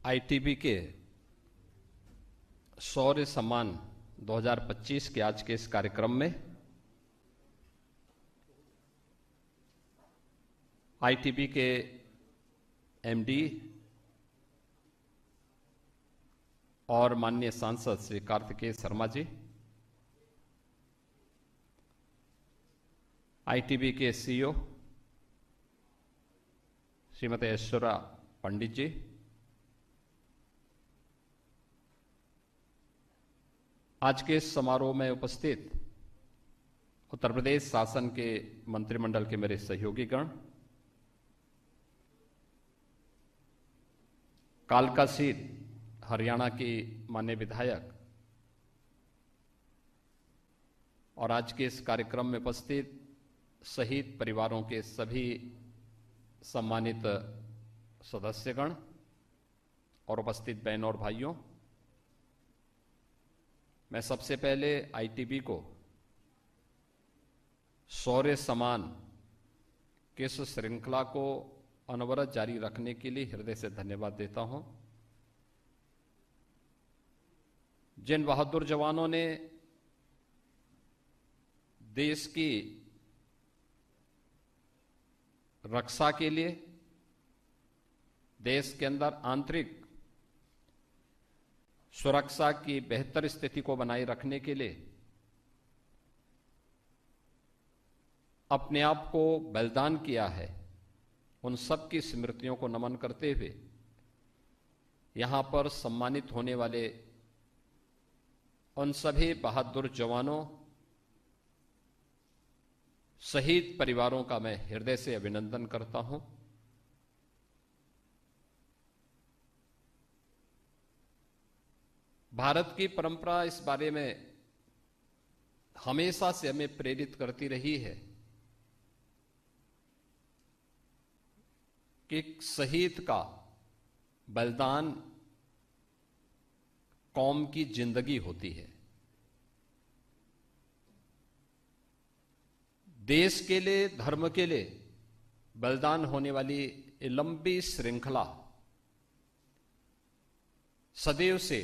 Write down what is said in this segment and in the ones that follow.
ITB के शौर्य सम्मान 2025 के आज के इस कार्यक्रम में आईटीबी के एमडी और माननीय सांसद श्री कार्तिकेय शर्मा जी, आईटीबी के सीईओ श्रीमती ऐश्वर्या पंडित जी, आज के इस समारोह में उपस्थित उत्तर प्रदेश शासन के मंत्रिमंडल के मेरे सहयोगीगण, कालका सीट हरियाणा की माननीय विधायक और आज के इस कार्यक्रम में उपस्थित शहीद परिवारों के सभी सम्मानित सदस्यगण और उपस्थित बहनों और भाइयों, मैं सबसे पहले आईटीबी को शौर्य सम्मान की इस श्रृंखला को अनवरत जारी रखने के लिए हृदय से धन्यवाद देता हूं। जिन बहादुर जवानों ने देश की रक्षा के लिए, देश के अंदर आंतरिक सुरक्षा की बेहतर स्थिति को बनाए रखने के लिए अपने आप को बलिदान किया है, उन सब की स्मृतियों को नमन करते हुए यहां पर सम्मानित होने वाले उन सभी बहादुर जवानों, शहीद परिवारों का मैं हृदय से अभिनंदन करता हूं। भारत की परंपरा इस बारे में हमेशा से हमें प्रेरित करती रही है कि शहीद का बलिदान कौम की जिंदगी होती है। देश के लिए, धर्म के लिए बलिदान होने वाली ये लंबी श्रृंखला सदैव से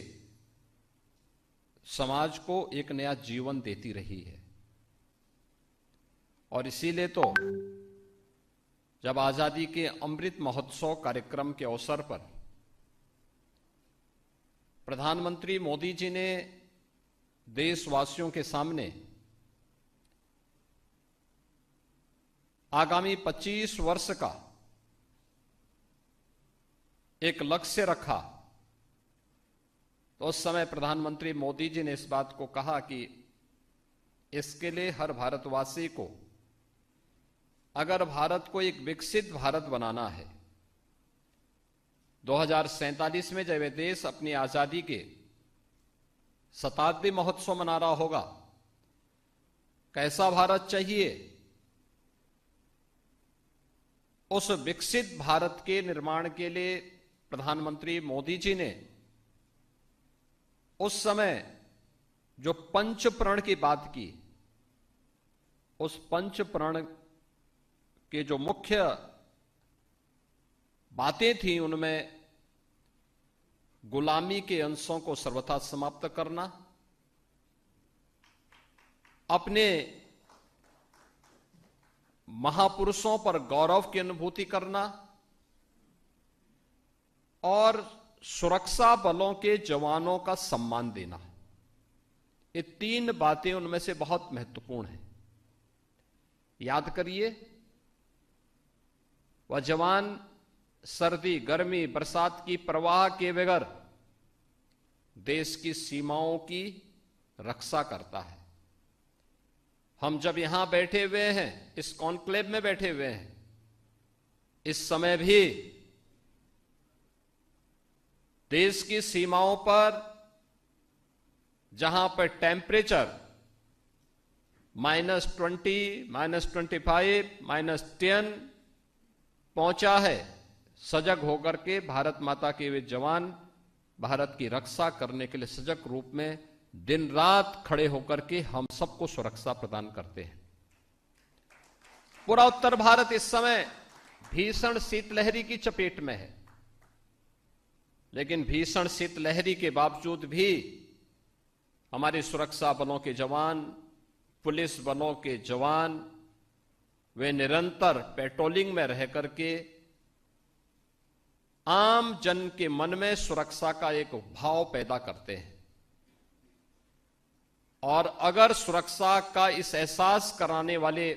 समाज को एक नया जीवन देती रही है। और इसीलिए तो जब आजादी के अमृत महोत्सव कार्यक्रम के अवसर पर प्रधानमंत्री मोदी जी ने देशवासियों के सामने आगामी 25 वर्ष का एक लक्ष्य रखा, तो उस समय प्रधानमंत्री मोदी जी ने इस बात को कहा कि इसके लिए हर भारतवासी को, अगर भारत को एक विकसित भारत बनाना है, 2047 में जब यह देश अपनी आजादी के शताब्दी महोत्सव मना रहा होगा, कैसा भारत चाहिए? उस विकसित भारत के निर्माण के लिए प्रधानमंत्री मोदी जी ने उस समय जो पंच प्रण की बात की, उस पंच प्रण के जो मुख्य बातें थी, उनमें गुलामी के अंशों को सर्वथा समाप्त करना, अपने महापुरुषों पर गौरव की अनुभूति करना और सुरक्षा बलों के जवानों का सम्मान देना, ये तीन बातें उनमें से बहुत महत्वपूर्ण हैं। याद करिए, वह जवान सर्दी, गर्मी, बरसात की परवाह के बगैर देश की सीमाओं की रक्षा करता है। हम जब यहां बैठे हुए हैं, इस कॉन्क्लेव में बैठे हुए हैं, इस समय भी देश की सीमाओं पर जहां पर टेम्परेचर -20, -25, -10 पहुंचा है, सजग होकर के भारत माता के वे जवान भारत की रक्षा करने के लिए सजग रूप में दिन रात खड़े होकर के हम सबको सुरक्षा प्रदान करते हैं। पूरा उत्तर भारत इस समय भीषण शीतलहरी की चपेट में है। लेकिन भीषण शीतलहरी के बावजूद भी हमारे सुरक्षा बलों के जवान, पुलिस बलों के जवान, वे निरंतर पेट्रोलिंग में रह करके आम जन के मन में सुरक्षा का एक भाव पैदा करते हैं। और अगर सुरक्षा का इस एहसास कराने वाले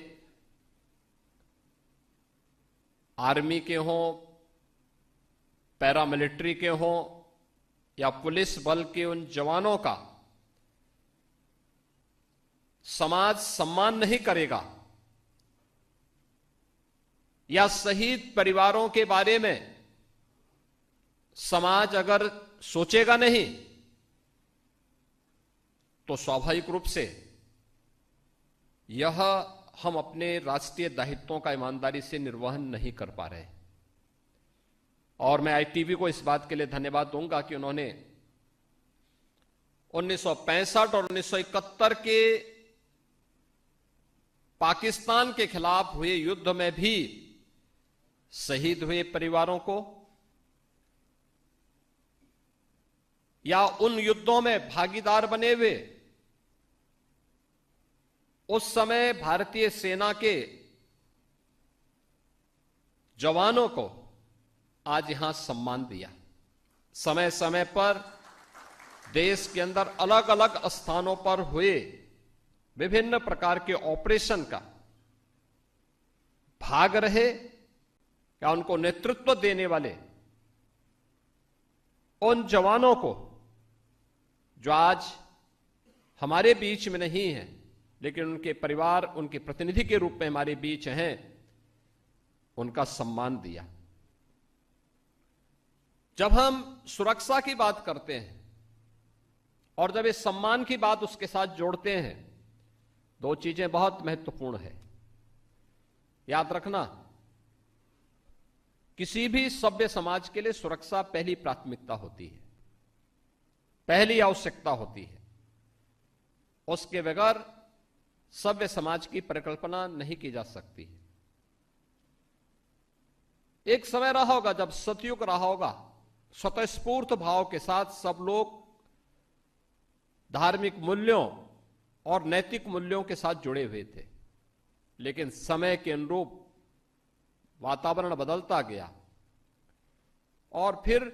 आर्मी के हों, पैरामिलिट्री के हों या पुलिस बल के उन जवानों का समाज सम्मान नहीं करेगा या शहीद परिवारों के बारे में समाज अगर सोचेगा नहीं, तो स्वाभाविक रूप से यह हम अपने राष्ट्रीय दायित्वों का ईमानदारी से निर्वहन नहीं कर पा रहे। और मैं आईटीबी को इस बात के लिए धन्यवाद दूंगा कि उन्होंने 1965 और 1971 के पाकिस्तान के खिलाफ हुए युद्ध में भी शहीद हुए परिवारों को या उन युद्धों में भागीदार बने हुए उस समय भारतीय सेना के जवानों को आज यहां सम्मान दिया। समय समय पर देश के अंदर अलग अलग स्थानों पर हुए विभिन्न प्रकार के ऑपरेशन का भाग रहे या उनको नेतृत्व देने वाले उन जवानों को जो आज हमारे बीच में नहीं है, लेकिन उनके परिवार, उनके प्रतिनिधि के रूप में हमारे बीच हैं, उनका सम्मान दिया। जब हम सुरक्षा की बात करते हैं और जब इस सम्मान की बात उसके साथ जोड़ते हैं, दो चीजें बहुत महत्वपूर्ण है। याद रखना, किसी भी सभ्य समाज के लिए सुरक्षा पहली प्राथमिकता होती है, पहली आवश्यकता होती है। उसके बगैर सभ्य समाज की परिकल्पना नहीं की जा सकती। एक समय रहा होगा जब सतयुग रहा होगा, स्वतःस्फूर्त भाव के साथ सब लोग धार्मिक मूल्यों और नैतिक मूल्यों के साथ जुड़े हुए थे, लेकिन समय के अनुरूप वातावरण बदलता गया और फिर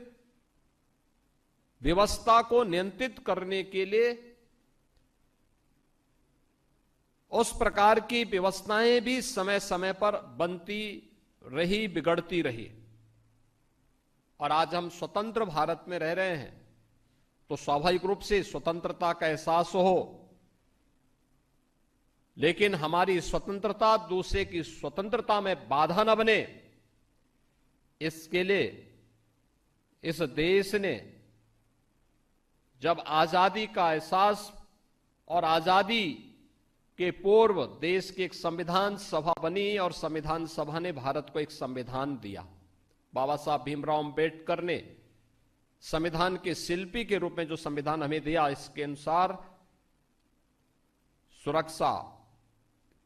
व्यवस्था को नियंत्रित करने के लिए उस प्रकार की व्यवस्थाएं भी समय समय पर बनती रही, बिगड़ती रही। और आज हम स्वतंत्र भारत में रह रहे हैं, तो स्वाभाविक रूप से स्वतंत्रता का एहसास हो, लेकिन हमारी स्वतंत्रता दूसरे की स्वतंत्रता में बाधा न बने, इसके लिए इस देश ने जब आजादी का एहसास और आजादी के पूर्व देश की एक संविधान सभा बनी और संविधान सभा ने भारत को एक संविधान दिया। बाबा साहब भीमराव अंबेडकर ने संविधान के शिल्पी के रूप में जो संविधान हमें दिया, इसके अनुसार सुरक्षा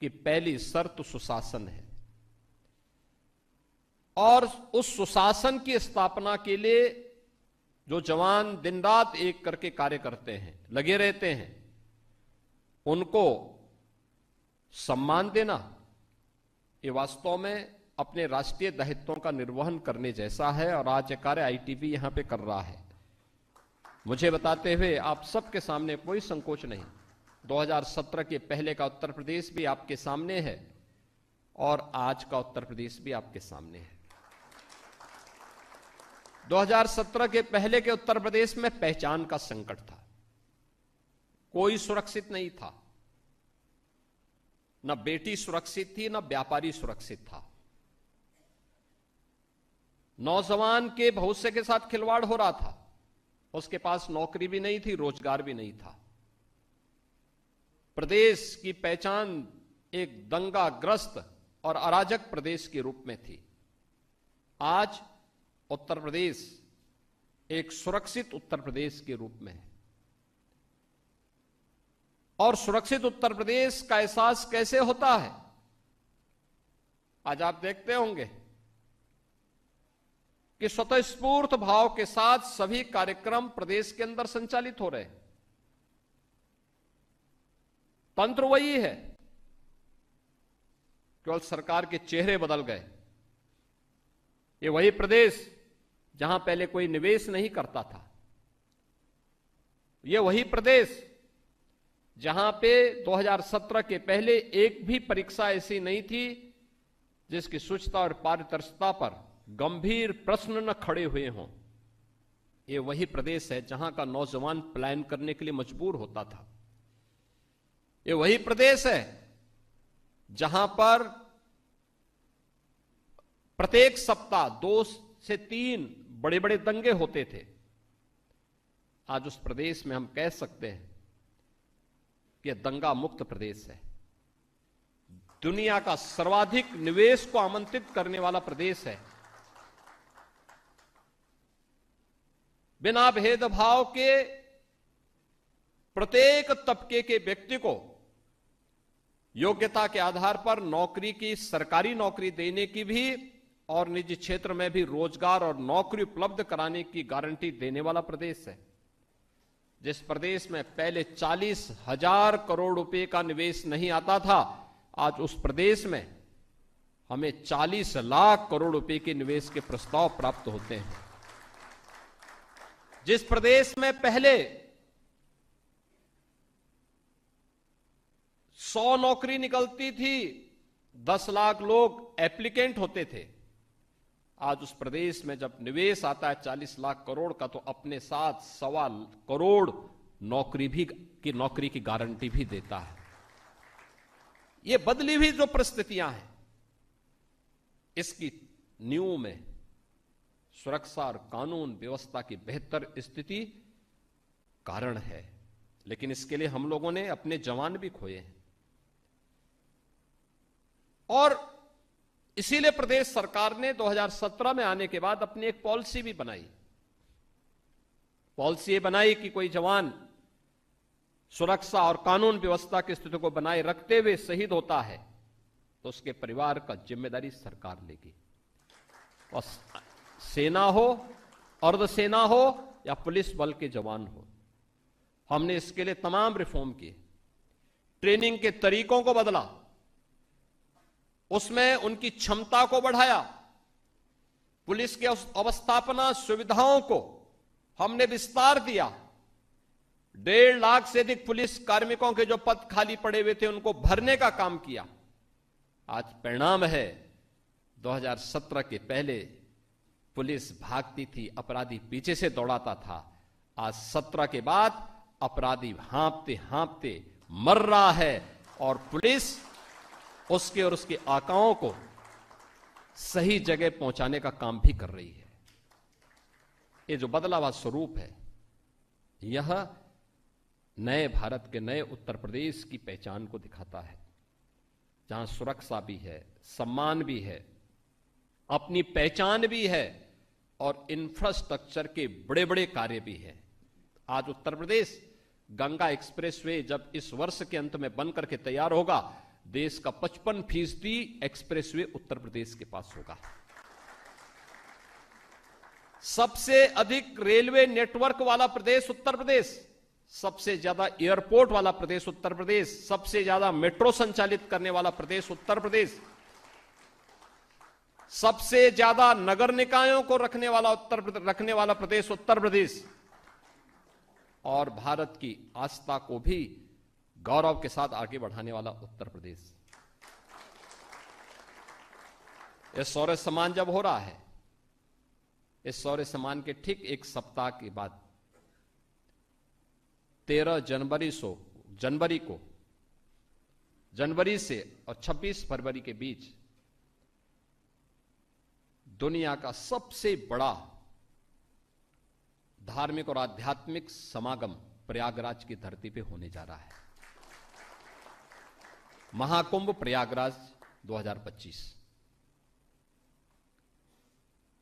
की पहली शर्त सुशासन है और उस सुशासन की स्थापना के लिए जो जवान दिन रात एक करके कार्य करते हैं, लगे रहते हैं, उनको सम्मान देना, ये वास्तव में अपने राष्ट्रीय दायित्वों का निर्वहन करने जैसा है। और आज ये कार्य आईटीबी यहां पे कर रहा है। मुझे बताते हुए आप सबके सामने कोई संकोच नहीं, 2017 के पहले का उत्तर प्रदेश भी आपके सामने है और आज का उत्तर प्रदेश भी आपके सामने है। 2017 के पहले के उत्तर प्रदेश में पहचान का संकट था, कोई सुरक्षित नहीं था, न बेटी सुरक्षित थी, न व्यापारी सुरक्षित था। नौजवान के भविष्य के साथ खिलवाड़ हो रहा था, उसके पास नौकरी भी नहीं थी, रोजगार भी नहीं था। प्रदेश की पहचान एक दंगाग्रस्त और अराजक प्रदेश के रूप में थी। आज उत्तर प्रदेश एक सुरक्षित उत्तर प्रदेश के रूप में है। और सुरक्षित उत्तर प्रदेश का एहसास कैसे होता है? आज आप देखते होंगे कि स्वतःस्फूर्त भाव के साथ सभी कार्यक्रम प्रदेश के अंदर संचालित हो रहे हैं। तंत्र वही है, केवल सरकार के चेहरे बदल गए। ये वही प्रदेश जहां पहले कोई निवेश नहीं करता था, ये वही प्रदेश जहां पे 2017 के पहले एक भी परीक्षा ऐसी नहीं थी जिसकी शुचिता और पारदर्शिता पर गंभीर प्रश्न न खड़े हुए हों। ये वही प्रदेश है जहां का नौजवान पलायन करने के लिए मजबूर होता था। ये वही प्रदेश है जहां पर प्रत्येक सप्ताह 2 से 3 बड़े बड़े दंगे होते थे। आज उस प्रदेश में हम कह सकते हैं कि दंगा मुक्त प्रदेश है। दुनिया का सर्वाधिक निवेश को आमंत्रित करने वाला प्रदेश है। बिना भेदभाव के प्रत्येक तबके के व्यक्ति को योग्यता के आधार पर नौकरी की, सरकारी नौकरी देने की भी और निजी क्षेत्र में भी रोजगार और नौकरी उपलब्ध कराने की गारंटी देने वाला प्रदेश है। जिस प्रदेश में पहले 40,000 करोड़ रुपए का निवेश नहीं आता था, आज उस प्रदेश में हमें 40 लाख करोड़ रुपए के निवेश के प्रस्ताव प्राप्त होते हैं। जिस प्रदेश में पहले 100 नौकरी निकलती थी, 10 लाख लोग एप्लीकेंट होते थे, आज उस प्रदेश में जब निवेश आता है 40 लाख करोड़ का, तो अपने साथ 1.25 करोड़ नौकरी की गारंटी भी देता है। ये बदली हुई जो परिस्थितियां हैं, इसकी नींव में सुरक्षा और कानून व्यवस्था की बेहतर स्थिति कारण है। लेकिन इसके लिए हम लोगों ने अपने जवान भी खोए हैं और इसीलिए प्रदेश सरकार ने 2017 में आने के बाद अपनी एक पॉलिसी भी बनाई। पॉलिसी ये बनाई कि कोई जवान सुरक्षा और कानून व्यवस्था की स्थिति को बनाए रखते हुए शहीद होता है तो उसके परिवार का जिम्मेदारी सरकार लेगी। और सेना हो, अर्धसेना हो या पुलिस बल के जवान हो, हमने इसके लिए तमाम रिफॉर्म किए। ट्रेनिंग के तरीकों को बदला, उसमें उनकी क्षमता को बढ़ाया, पुलिस के अवस्थापना सुविधाओं को हमने विस्तार दिया। 1.5 लाख से अधिक पुलिस कार्मिकों के जो पद खाली पड़े हुए थे उनको भरने का काम किया। आज परिणाम है, 2017 के पहले पुलिस भागती थी, अपराधी पीछे से दौड़ाता था। आज 17 के बाद अपराधी हाँफते हाँफते मर रहा है और पुलिस उसके और उसके आकाओं को सही जगह पहुंचाने का काम भी कर रही है। ये जो बदला हुआ स्वरूप है, यह नए भारत के, नए उत्तर प्रदेश की पहचान को दिखाता है, जहां सुरक्षा भी है, सम्मान भी है, अपनी पहचान भी है और इंफ्रास्ट्रक्चर के बड़े बड़े कार्य भी है। आज उत्तर प्रदेश गंगा एक्सप्रेसवे जब इस वर्ष के अंत में बनकर के तैयार होगा, देश का 55% एक्सप्रेसवे उत्तर प्रदेश के पास होगा। सबसे अधिक रेलवे नेटवर्क वाला प्रदेश उत्तर प्रदेश, सबसे ज्यादा एयरपोर्ट वाला प्रदेश उत्तर प्रदेश, सबसे ज्यादा मेट्रो संचालित करने वाला प्रदेश उत्तर प्रदेश, सबसे ज्यादा नगर निकायों को रखने वाला प्रदेश उत्तर प्रदेश और भारत की आस्था को भी गौरव के साथ आगे बढ़ाने वाला उत्तर प्रदेश। यह शौर्य सम्मान जब हो रहा है, इस शौर्य सम्मान के ठीक एक सप्ताह के बाद 13 जनवरी से और 26 फरवरी के बीच दुनिया का सबसे बड़ा धार्मिक और आध्यात्मिक समागम प्रयागराज की धरती पे होने जा रहा है। महाकुंभ प्रयागराज 2025।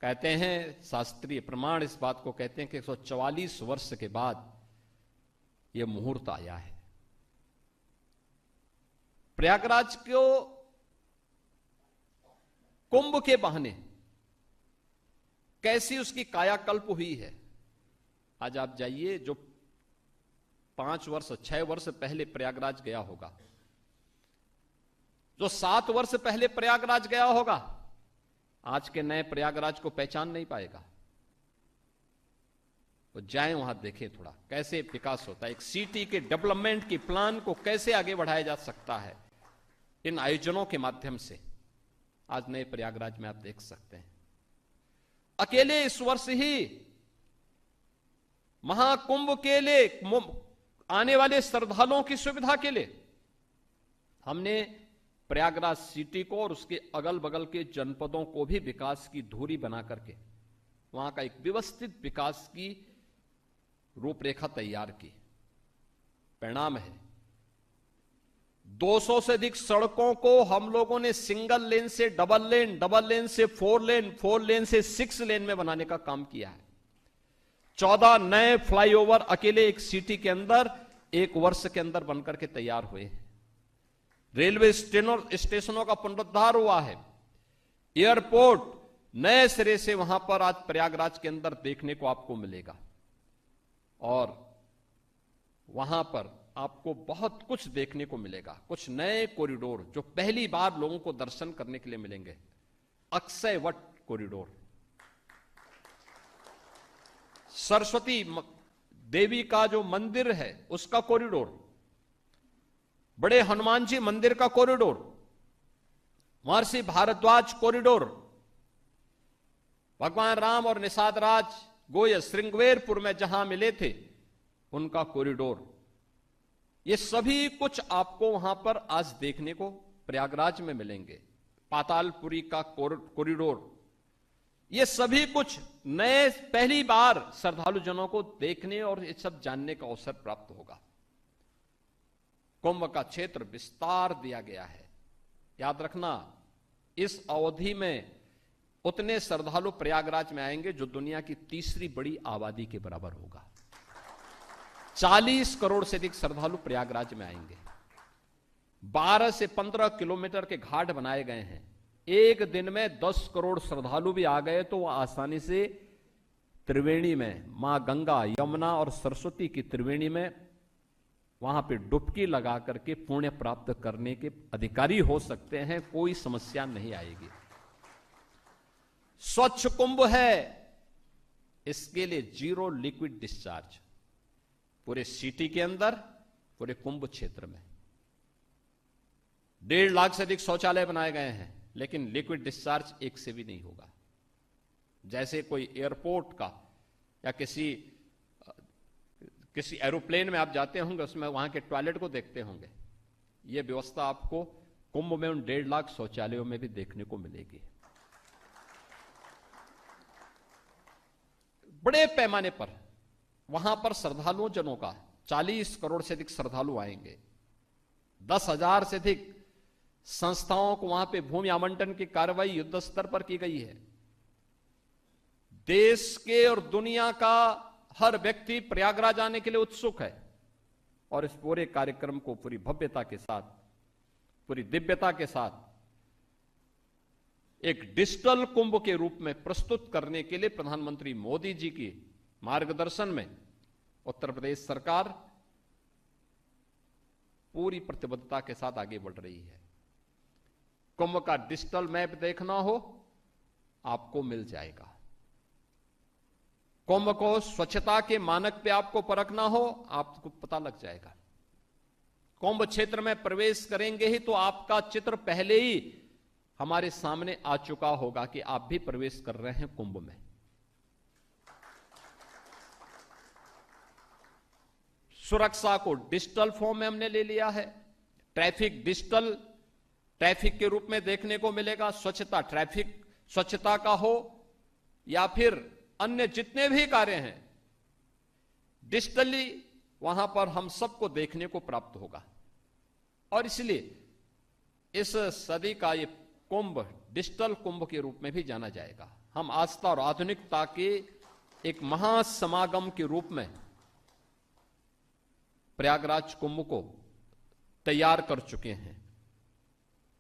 कहते हैं, शास्त्रीय प्रमाण इस बात को कहते हैं कि 144 वर्ष के बाद यह मुहूर्त आया है। प्रयागराज को कुंभ के बहाने कैसी उसकी कायाकल्प हुई है। आज आप जाइए, जो 5 वर्ष 6 वर्ष पहले प्रयागराज गया होगा, जो 7 वर्ष पहले प्रयागराज गया होगा, आज के नए प्रयागराज को पहचान नहीं पाएगा। तो जाएं वहां, देखें थोड़ा कैसे विकास होता है, एक सिटी के डेवलपमेंट की प्लान को कैसे आगे बढ़ाया जा सकता है इन आयोजनों के माध्यम से। आज नए प्रयागराज में आप देख सकते हैं। अकेले इस वर्ष ही महाकुंभ के लिए, आने वाले श्रद्धालुओं की सुविधा के लिए हमने प्रयागराज सिटी को और उसके अगल बगल के जनपदों को भी विकास की धुरी बना करके वहां का एक व्यवस्थित विकास की रूपरेखा तैयार की। परिणाम है 200 से अधिक सड़कों को हम लोगों ने सिंगल लेन से डबल लेन, डबल लेन से 4 लेन, 4 लेन से 6 लेन में बनाने का काम किया है। 14 नए फ्लाईओवर अकेले एक सिटी के अंदर 1 वर्ष के अंदर बनकर के तैयार हुए। रेलवे स्टेशनों का पुनरुद्धार हुआ है। एयरपोर्ट नए सिरे से वहां पर आज प्रयागराज के अंदर देखने को आपको मिलेगा और वहां पर आपको बहुत कुछ देखने को मिलेगा। कुछ नए कॉरिडोर जो पहली बार लोगों को दर्शन करने के लिए मिलेंगे। अक्षय वट कॉरिडोर, सरस्वती देवी का जो मंदिर है उसका कॉरिडोर, बड़े हनुमान जी मंदिर का कॉरिडोर, महर्षि भारद्वाज कॉरिडोर, भगवान राम और निषाद राज गोयल श्रृंगवेरपुर में जहां मिले थे उनका कॉरिडोर, ये सभी कुछ आपको वहां पर आज देखने को प्रयागराज में मिलेंगे। पातालपुरी का कॉरिडोर, ये सभी कुछ नए पहली बार श्रद्धालु जनों को देखने और ये सब जानने का अवसर प्राप्त होगा। कुंभ का क्षेत्र विस्तार दिया गया है। याद रखना, इस अवधि में उतने श्रद्धालु प्रयागराज में आएंगे जो दुनिया की तीसरी बड़ी आबादी के बराबर होगा। 40 करोड़ से अधिक श्रद्धालु प्रयागराज में आएंगे। 12 से 15 किलोमीटर के घाट बनाए गए हैं। एक दिन में 10 करोड़ श्रद्धालु भी आ गए तो वह आसानी से त्रिवेणी में, मां गंगा, यमुना और सरस्वती की त्रिवेणी में वहां पे डुबकी लगा करके पुण्य प्राप्त करने के अधिकारी हो सकते हैं। कोई समस्या नहीं आएगी। स्वच्छ कुंभ है, इसके लिए 0 लिक्विड डिस्चार्ज पूरे सिटी के अंदर, पूरे कुंभ क्षेत्र में 1.5 लाख से अधिक शौचालय बनाए गए हैं, लेकिन लिक्विड डिस्चार्ज एक से भी नहीं होगा। जैसे कोई एयरपोर्ट का या किसी एरोप्लेन में आप जाते होंगे, उसमें वहां के टॉयलेट को देखते होंगे, यह व्यवस्था आपको कुंभ में उन 1.5 लाख शौचालयों में भी देखने को मिलेगी। बड़े पैमाने पर वहां पर श्रद्धालुओं जनों का 40 करोड़ से अधिक श्रद्धालु आएंगे। 10,000 से अधिक संस्थाओं को वहां पे भूमि आवंटन की कार्रवाई युद्ध स्तर पर की गई है। देश के और दुनिया का हर व्यक्ति प्रयागराज आने के लिए उत्सुक है और इस पूरे कार्यक्रम को पूरी भव्यता के साथ, पूरी दिव्यता के साथ एक डिजिटल कुंभ के रूप में प्रस्तुत करने के लिए प्रधानमंत्री मोदी जी की मार्गदर्शन में उत्तर प्रदेश सरकार पूरी प्रतिबद्धता के साथ आगे बढ़ रही है। कुंभ का डिजिटल मैप देखना हो आपको मिल जाएगा। कुंभ को स्वच्छता के मानक पे आपको परखना हो आपको पता लग जाएगा। कुंभ क्षेत्र में प्रवेश करेंगे ही तो आपका चित्र पहले ही हमारे सामने आ चुका होगा कि आप भी प्रवेश कर रहे हैं कुंभ में। सुरक्षा को डिजिटल फॉर्म में हमने ले लिया है। ट्रैफिक डिजिटल ट्रैफिक के रूप में देखने को मिलेगा। स्वच्छता, ट्रैफिक स्वच्छता का हो या फिर अन्य जितने भी कार्य हैं, डिजिटली वहां पर हम सबको देखने को प्राप्त होगा। और इसलिए इस सदी का ये कुंभ डिजिटल कुंभ के रूप में भी जाना जाएगा। हम आस्था और आधुनिकता के एक महासमागम के रूप में प्रयागराज कुंभ को तैयार कर चुके हैं।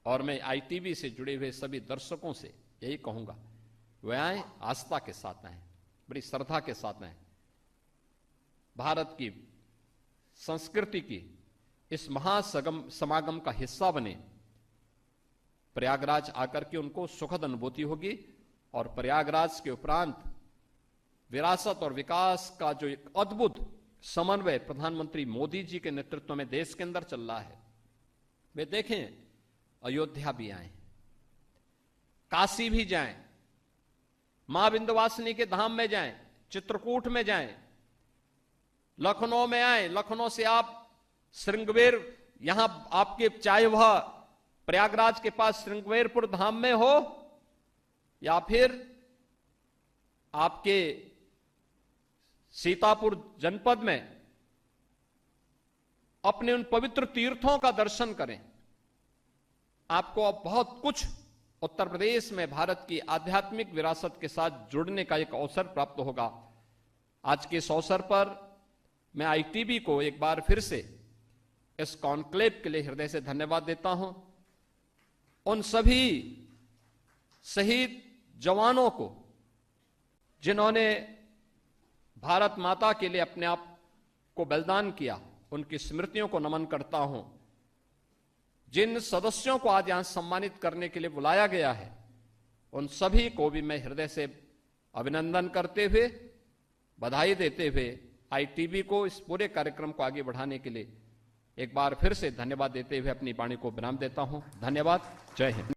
और मैं आईटीवी से जुड़े हुए सभी दर्शकों से यही कहूंगा, वे आए, आस्था के साथ आए, बड़ी श्रद्धा के साथ आए। भारत की संस्कृति की इस महासमागम का हिस्सा बने। प्रयागराज आकर के उनको सुखद अनुभूति होगी और प्रयागराज के उपरांत विरासत और विकास का जो एक अद्भुत समन्वय प्रधानमंत्री मोदी जी के नेतृत्व में देश के अंदर चल रहा है, वे देखें, अयोध्या भी आए, काशी भी जाएं, मां विंध्यवासिनी के धाम में जाएं, चित्रकूट में जाएं, लखनऊ में आए, लखनऊ से आप श्रृंगवेर, यहां आपके चाहे वह प्रयागराज के पास श्रृंगवेरपुर धाम में हो या फिर आपके सीतापुर जनपद में, अपने उन पवित्र तीर्थों का दर्शन करें। आपको अब बहुत कुछ उत्तर प्रदेश में भारत की आध्यात्मिक विरासत के साथ जुड़ने का एक अवसर प्राप्त होगा। आज के इस अवसर पर मैं आईटीबी को एक बार फिर से इस कॉन्क्लेव के लिए हृदय से धन्यवाद देता हूं। उन सभी शहीद जवानों को जिन्होंने भारत माता के लिए अपने आप को बलिदान किया, उनकी स्मृतियों को नमन करता हूं। जिन सदस्यों को आज यहां सम्मानित करने के लिए बुलाया गया है, उन सभी को भी मैं हृदय से अभिनंदन करते हुए, बधाई देते हुए आईटीबी को इस पूरे कार्यक्रम को आगे बढ़ाने के लिए एक बार फिर से धन्यवाद देते हुए अपनी वाणी को विराम देता हूं। धन्यवाद। जय हिंद।